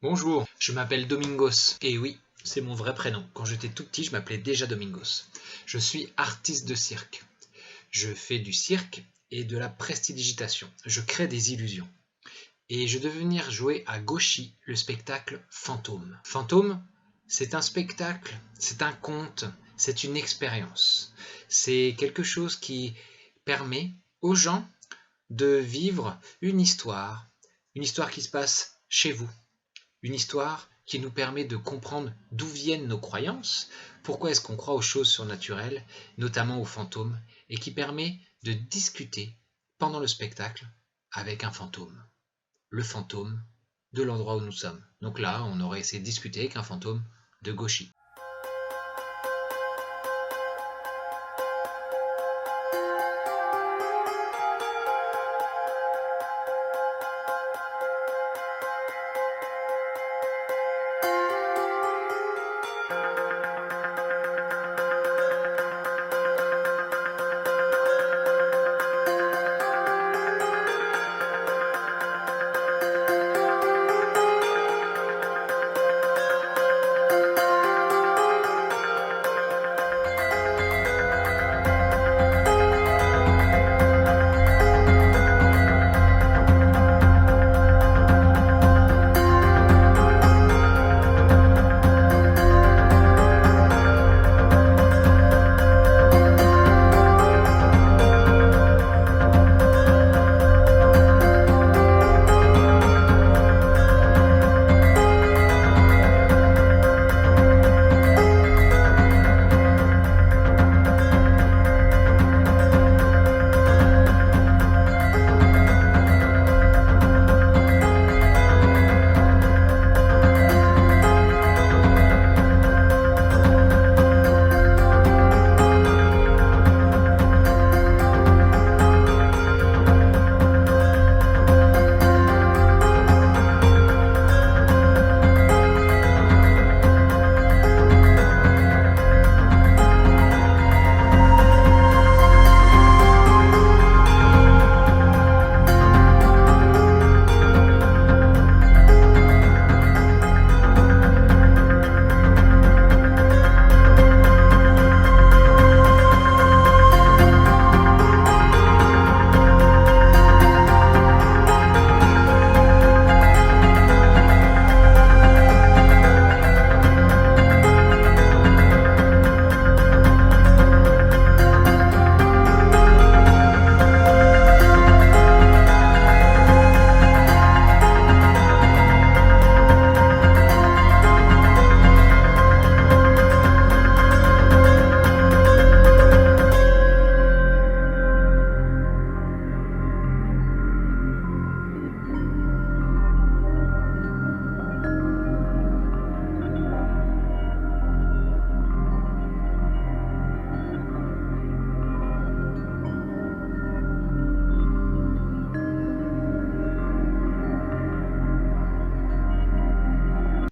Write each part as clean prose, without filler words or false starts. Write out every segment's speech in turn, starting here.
Bonjour, je m'appelle Domingos. Et oui, c'est mon vrai prénom. Quand j'étais tout petit, je m'appelais déjà Domingos. Je suis artiste de cirque. Je fais du cirque et de la prestidigitation. Je crée des illusions. Et je devais venir jouer à Gauchy, le spectacle Fantôme. Fantôme, c'est un spectacle, c'est un conte, c'est une expérience. C'est quelque chose qui permet aux gens de vivre une histoire qui se passe chez vous. Une histoire qui nous permet de comprendre d'où viennent nos croyances, pourquoi est-ce qu'on croit aux choses surnaturelles, notamment aux fantômes, et qui permet de discuter pendant le spectacle avec un fantôme. Le fantôme de l'endroit où nous sommes. Donc là, on aurait essayé de discuter avec un fantôme de Gauchy.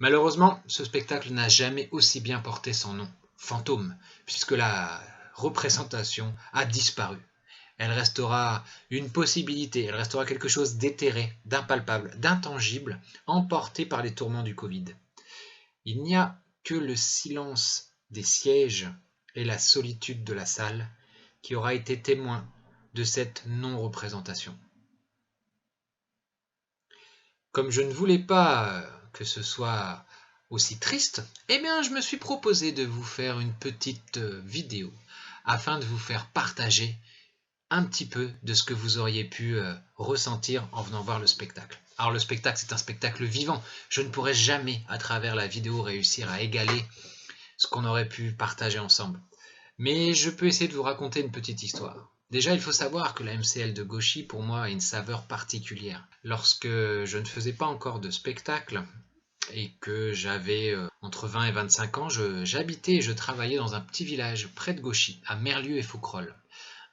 Malheureusement, ce spectacle n'a jamais aussi bien porté son nom, Fantôme, puisque la représentation a disparu. Elle restera une possibilité, elle restera quelque chose d'éthéré, d'impalpable, d'intangible, emporté par les tourments du Covid. Il n'y a que le silence des sièges et la solitude de la salle qui aura été témoin de cette non-représentation. Comme je ne voulais pas que ce soit aussi triste, eh bien je me suis proposé de vous faire une petite vidéo afin de vous faire partager un petit peu de ce que vous auriez pu ressentir en venant voir le spectacle. Alors le spectacle, c'est un spectacle vivant. Je ne pourrais jamais à travers la vidéo réussir à égaler ce qu'on aurait pu partager ensemble. Mais je peux essayer de vous raconter une petite histoire. Déjà, il faut savoir que la MCL de Gauchy, pour moi, a une saveur particulière. Lorsque je ne faisais pas encore de spectacle et que j'avais entre 20 et 25 ans, j'habitais et je travaillais dans un petit village près de Gauchy, à Merlieu et Fouquerolles.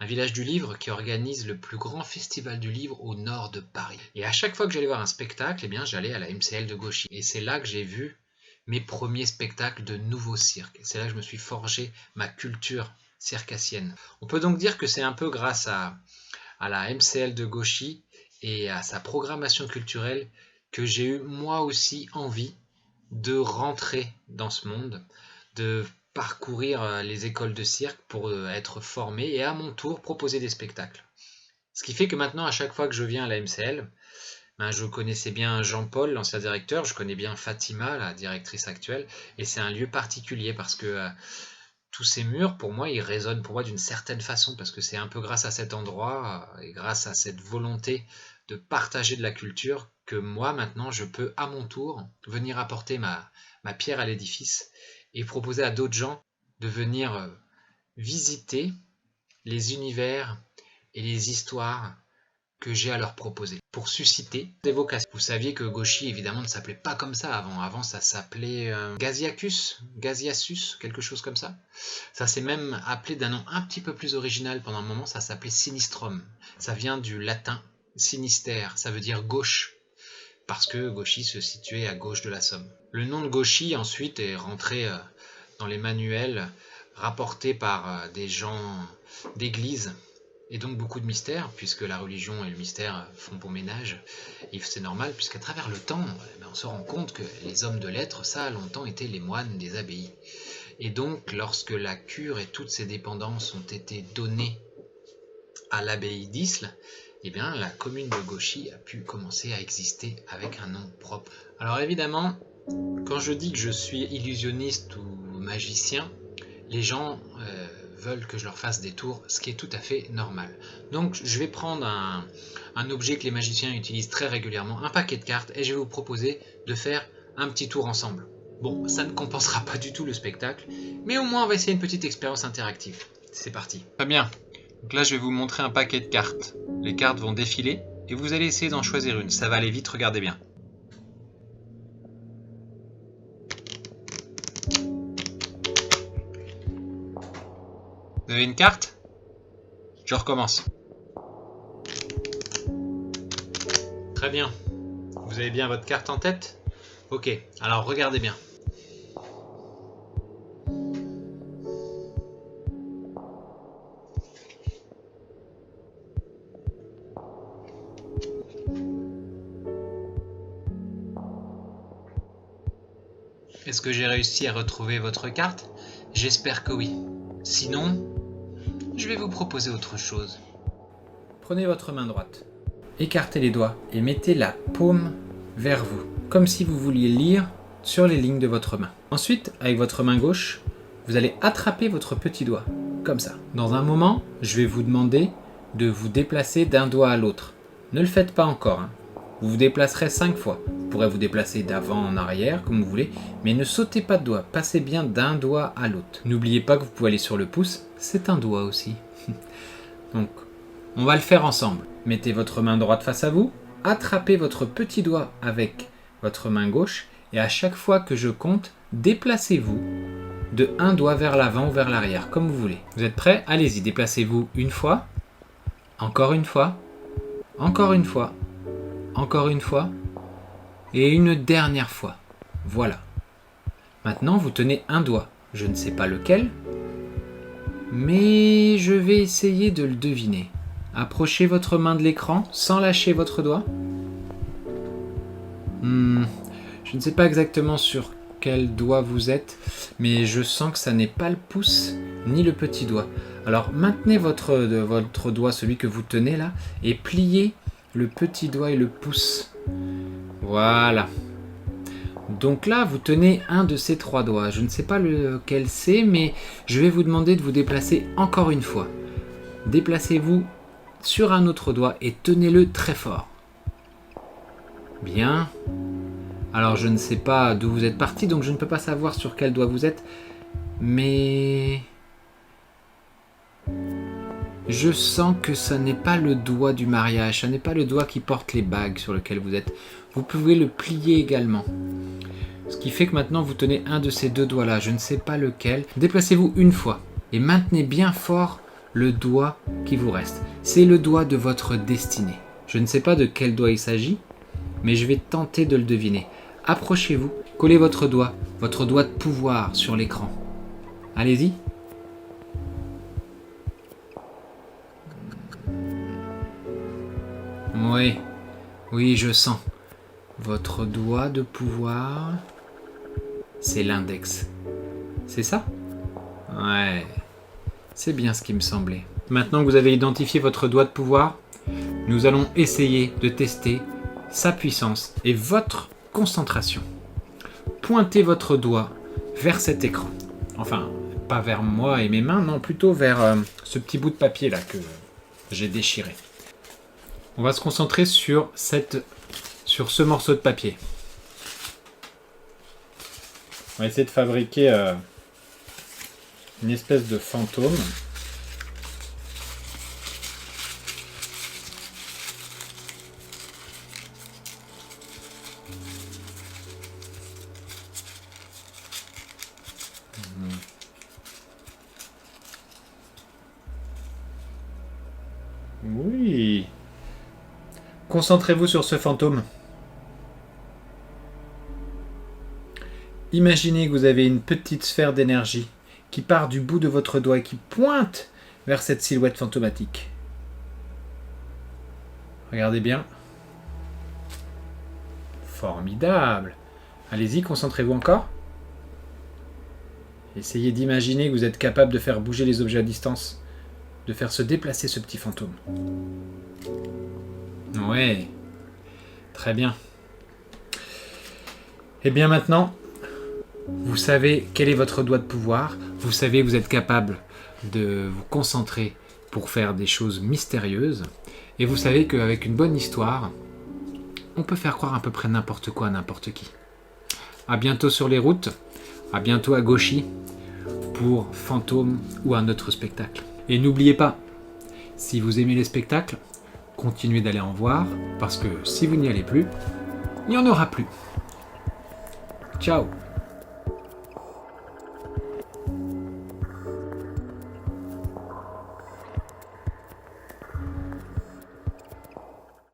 Un village du livre qui organise le plus grand festival du livre au nord de Paris. Et à chaque fois que j'allais voir un spectacle, eh bien, j'allais à la MCL de Gauchy. Et c'est là que j'ai vu mes premiers spectacles de nouveau cirque. C'est là que je me suis forgé ma culture circassienne. On peut donc dire que c'est un peu grâce à la MCL de Gauchy et à sa programmation culturelle que j'ai eu moi aussi envie de rentrer dans ce monde, de parcourir les écoles de cirque pour être formé et à mon tour proposer des spectacles. Ce qui fait que maintenant, à chaque fois que je viens à la MCL, ben, je connaissais bien Jean-Paul, l'ancien directeur, je connais bien Fatima, la directrice actuelle, et c'est un lieu particulier parce que tous ces murs, pour moi, ils résonnent pour moi d'une certaine façon, parce que c'est un peu grâce à cet endroit et grâce à cette volonté de partager de la culture que moi, maintenant, je peux à mon tour venir apporter ma pierre à l'édifice et proposer à d'autres gens de venir visiter les univers et les histoires que j'ai à leur proposer, pour susciter des vocations. Vous saviez que Gauchy, évidemment, ne s'appelait pas comme ça avant. Avant, ça s'appelait Gaziacus, quelque chose comme ça. Ça s'est même appelé d'un nom un petit peu plus original pendant un moment, ça s'appelait Sinistrum. Ça vient du latin sinistère, ça veut dire gauche, parce que Gauchy se situait à gauche de la Somme. Le nom de Gauchy, ensuite, est rentré dans les manuels rapportés par des gens d'église, et donc beaucoup de mystères, puisque la religion et le mystère font bon ménage. Et c'est normal, puisqu'à travers le temps, on se rend compte que les hommes de lettres, ça a longtemps été les moines des abbayes. Et donc, lorsque la cure et toutes ses dépendances ont été données à l'abbaye d'Isle, eh bien, la commune de Gauchy a pu commencer à exister avec un nom propre. Alors évidemment, quand je dis que je suis illusionniste ou magicien, les gens veulent que je leur fasse des tours, ce qui est tout à fait normal. Donc je vais prendre un objet que les magiciens utilisent très régulièrement, un paquet de cartes, et je vais vous proposer de faire un petit tour ensemble. Bon, ça ne compensera pas du tout le spectacle, mais au moins on va essayer une petite expérience interactive. C'est parti. Très bien. Donc là je vais vous montrer un paquet de cartes. Les cartes vont défiler, et vous allez essayer d'en choisir une. Ça va aller vite, regardez bien. Vous avez une carte ? Je recommence. Très bien. Vous avez bien votre carte en tête ? Ok, alors regardez bien. Est-ce que j'ai réussi à retrouver votre carte ? J'espère que oui. Sinon, je vais vous proposer autre chose. Prenez votre main droite, écartez les doigts et mettez la paume vers vous, comme si vous vouliez lire sur les lignes de votre main. Ensuite, avec votre main gauche, vous allez attraper votre petit doigt, comme ça. Dans un moment, je vais vous demander de vous déplacer d'un doigt à l'autre. Ne le faites pas encore, hein. Vous vous déplacerez 5 fois. Vous pourrez vous déplacer d'avant en arrière, comme vous voulez, mais ne sautez pas de doigt. Passez bien d'un doigt à l'autre. N'oubliez pas que vous pouvez aller sur le pouce, c'est un doigt aussi. Donc, on va le faire ensemble. Mettez votre main droite face à vous, attrapez votre petit doigt avec votre main gauche, et à chaque fois que je compte, déplacez-vous de un doigt vers l'avant ou vers l'arrière, comme vous voulez. Vous êtes prêts ? Allez-y, déplacez-vous une fois, encore une fois, encore une fois, encore une fois, et une dernière fois. Voilà. Maintenant, vous tenez un doigt. Je ne sais pas lequel, mais je vais essayer de le deviner. Approchez votre main de l'écran sans lâcher votre doigt. Je ne sais pas exactement sur quel doigt vous êtes, mais je sens que ça n'est pas le pouce ni le petit doigt. Alors maintenez votre doigt, celui que vous tenez là, et pliez le petit doigt et le pouce. Voilà. Donc là, vous tenez un de ces 3 doigts. Je ne sais pas lequel c'est, mais je vais vous demander de vous déplacer encore une fois. Déplacez-vous sur un autre doigt et tenez-le très fort. Bien. Alors je ne sais pas d'où vous êtes parti, donc je ne peux pas savoir sur quel doigt vous êtes, mais je sens que ce n'est pas le doigt du mariage, ce n'est pas le doigt qui porte les bagues sur lequel vous êtes. Vous pouvez le plier également. Ce qui fait que maintenant vous tenez un de ces 2 doigts-là, je ne sais pas lequel. Déplacez-vous une fois et maintenez bien fort le doigt qui vous reste. C'est le doigt de votre destinée. Je ne sais pas de quel doigt il s'agit, mais je vais tenter de le deviner. Approchez-vous, collez votre doigt de pouvoir sur l'écran. Allez-y. Oui, je sens. Votre doigt de pouvoir, c'est l'index. C'est ça? Ouais, c'est bien ce qui me semblait. Maintenant que vous avez identifié votre doigt de pouvoir, nous allons essayer de tester sa puissance et votre concentration. Pointez votre doigt vers cet écran. Enfin, pas vers moi et mes mains, non, plutôt vers ce petit bout de papier là que j'ai déchiré. On va se concentrer sur ce morceau de papier. On va essayer de fabriquer une espèce de fantôme. Oui. Concentrez-vous sur ce fantôme. Imaginez que vous avez une petite sphère d'énergie qui part du bout de votre doigt et qui pointe vers cette silhouette fantomatique. Regardez bien. Formidable. Allez-y, concentrez-vous encore. Essayez d'imaginer que vous êtes capable de faire bouger les objets à distance, de faire se déplacer ce petit fantôme. Ouais, très bien. Et bien maintenant, vous savez quel est votre doigt de pouvoir, vous savez que vous êtes capable de vous concentrer pour faire des choses mystérieuses, et vous savez qu'avec une bonne histoire, on peut faire croire à peu près n'importe quoi à n'importe qui. À bientôt sur les routes, à bientôt à Gauchy, pour Fantôme ou un autre spectacle. Et n'oubliez pas, si vous aimez les spectacles, continuez d'aller en voir, parce que si vous n'y allez plus, il n'y en aura plus. Ciao!